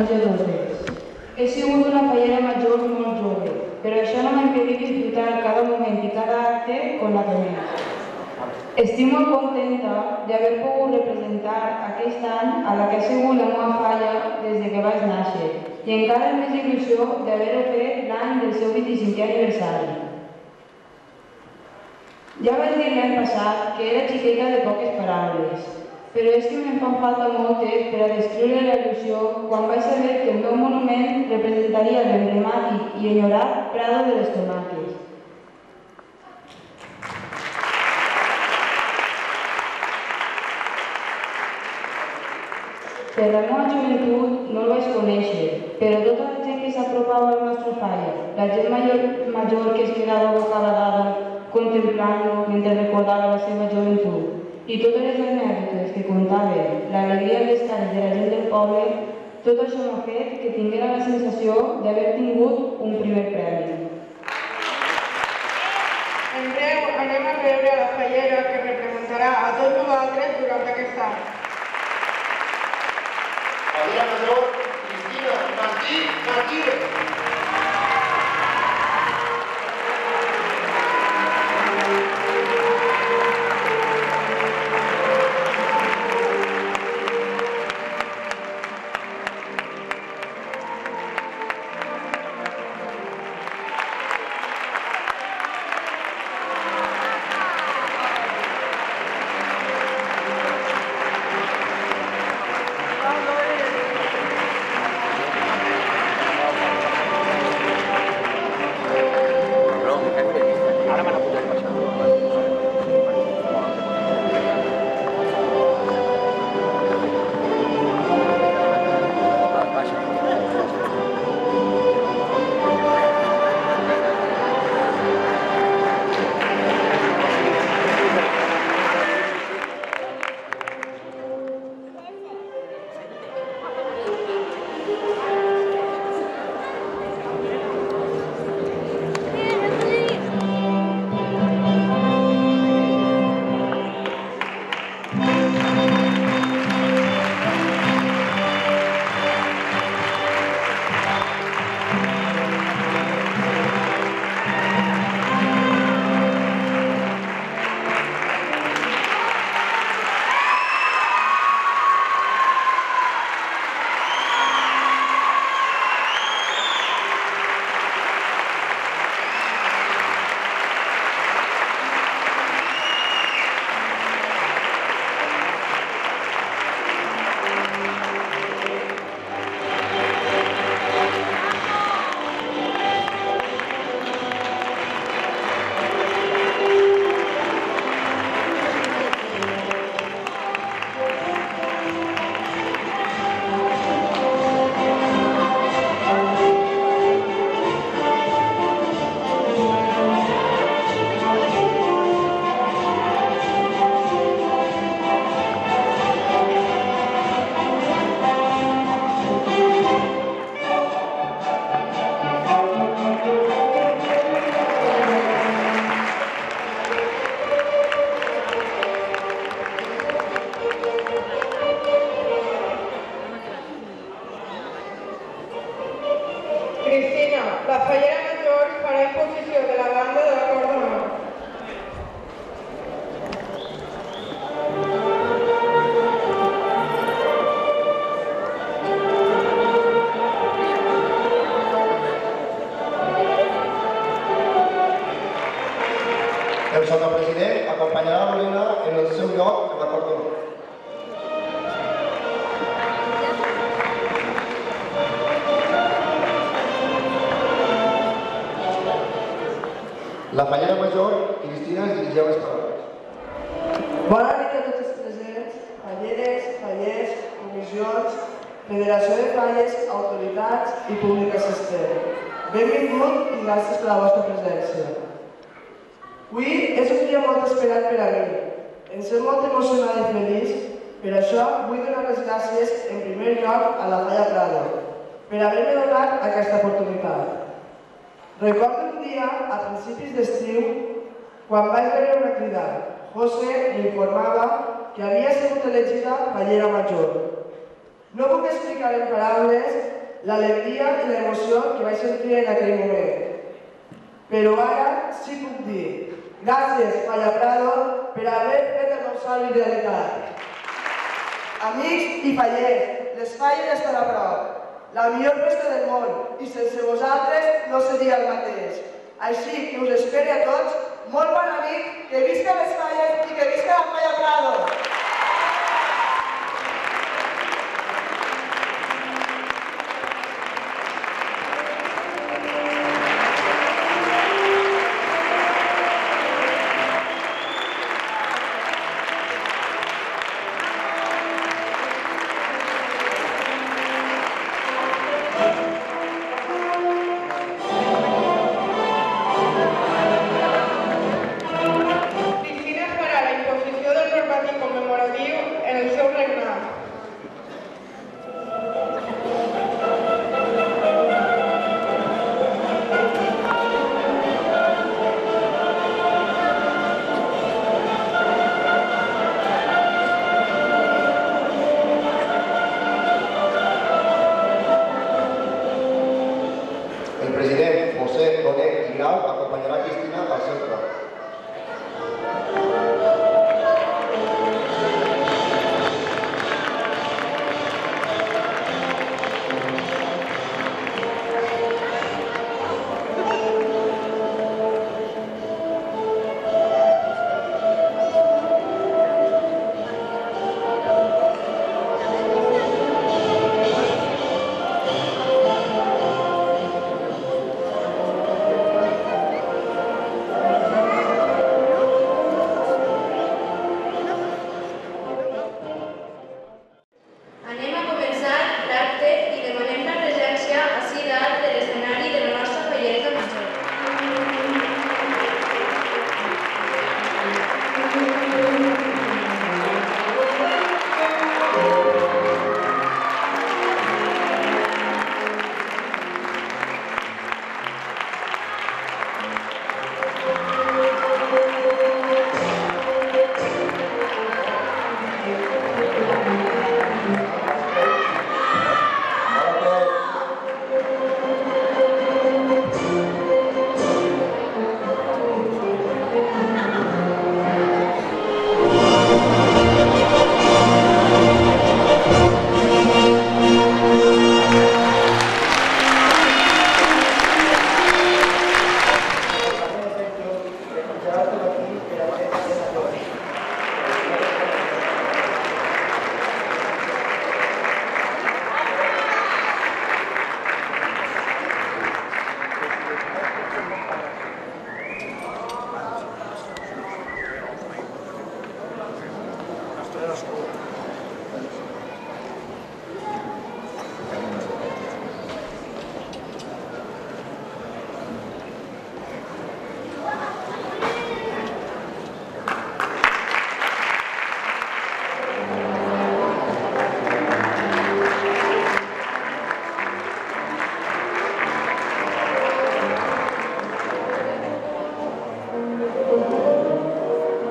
menjadores. He sigut una fallera major molt jove, però això no m'ha impedit disfrutar cada moment i cada acte con la que més. Estic molt contenta d'haver pogut representar aquest any a la que ha sigut la meva falla des que vaig néixer i encara amb més il·lusió d'haver-ho fet l'any del seu 25è aniversari. Ja vaig dir l'any passat que era xiqueta de poques paraules, però és que me'n fan falta moltes per a descriure la il·lusió quan vaig saber que el meu monument representaria l'emblemàtic i enyorat Prado de les Tomaques. Per la meva joventut no el vaig conèixer, però tota la gent que s'apropava al nostre falla, la gent major que es quedava bocabadada contemplant-lo mentre recordava la seva joventut i totes les anècdotes que contaven l'alegria en les cares de la gent del poble, tot això m'ha fet que tinguera la sensació d'haver tingut un primer premi. En breu anem a rebre la fallera que representarà a tots nosaltres durant aquest any. Fallera major, Cristina Martí Martínez. La fallera major farà imposició de la banda de l'acord d'honor. El sotapresident acompanyarà a Lorena en el seu lloc en l'acord d'honor. La fallera major, Cristina, es dirigeix les paraules. Bona nit a tots els presents, falleres, fallers, comissions, federació de falles, autoritats i públic assistent. Benvingut i gràcies per la vostra presència. Avui és un dia molt esperat per a mi. Em sent molt emocionada i feliç, per això vull donar les gràcies en primer lloc a la Falla Prado per haver-me donat aquesta oportunitat. Recordo un dia, a principis d'estiu, quan vaig veure una crida. José m'informava que havia sigut elegida fallera major. No puc explicar en paraules l'alegria i l'emoció que vaig sentir en aquell moment. Però ara sí que puc dir gràcies, Falla Prado, per haver fet el meu somni realitat. Amics i fallers, les falles estan a prop. La millor festa del món, i sense vosaltres no seria el mateix. Així que us espero a tots molt bona nit, que visca les falles i que visca la Falla Prado! Acompanyarà Cristina al seu tron.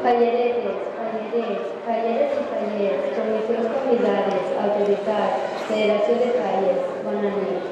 Falleres i fallers, comissions convidades, autoritats, federació de falles, bona nit.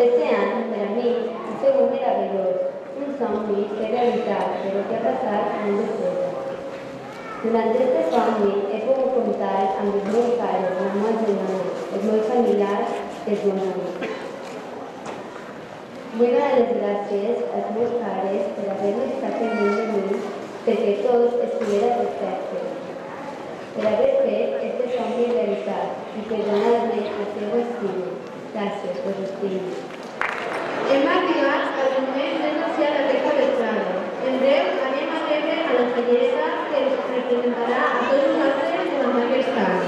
Este any, per a mi, ha sigut meravellós, un somni que és realitat, però que ha passat molt de pressa. Durant este somni he pogut comptar amb els meus pares, la meva germana, els meus familiars, els meus amics. Vull donar les gràcies als meus pares per haver-me estat pendent de mi perquè tot estiguera perfecte, per haver fet este somni realitat i per donar-me el seu estima. Gràcies per l'estima. Hem arribat al moment d'anunciar la beca del Prado. En breu anem a rebre a la fallera que ens representarà a tots nosaltres durant aquest any.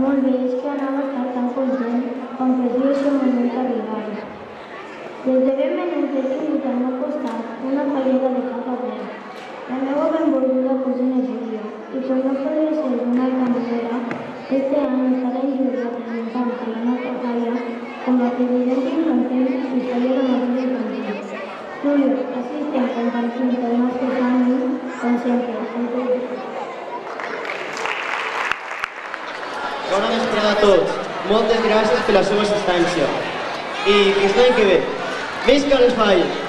Molt bé, és que anava a estar tan content quan presia el seu moment arribava. Des de ben menut he tingut al meu costat una fallera de cap a vent. La meva benvolguda cosina Júlia, i com no podria ser d'una altra manera, este any estarà en Júlia presentant a la nostra falla com a president infantil i fallera major infantil. Júlia, així estem compartint els nostres ànims, com sempre, amb tu. Bona vesprada a tots. Moltes gràcies per la seva assistència. I fins l'any que ve. Visca les falles!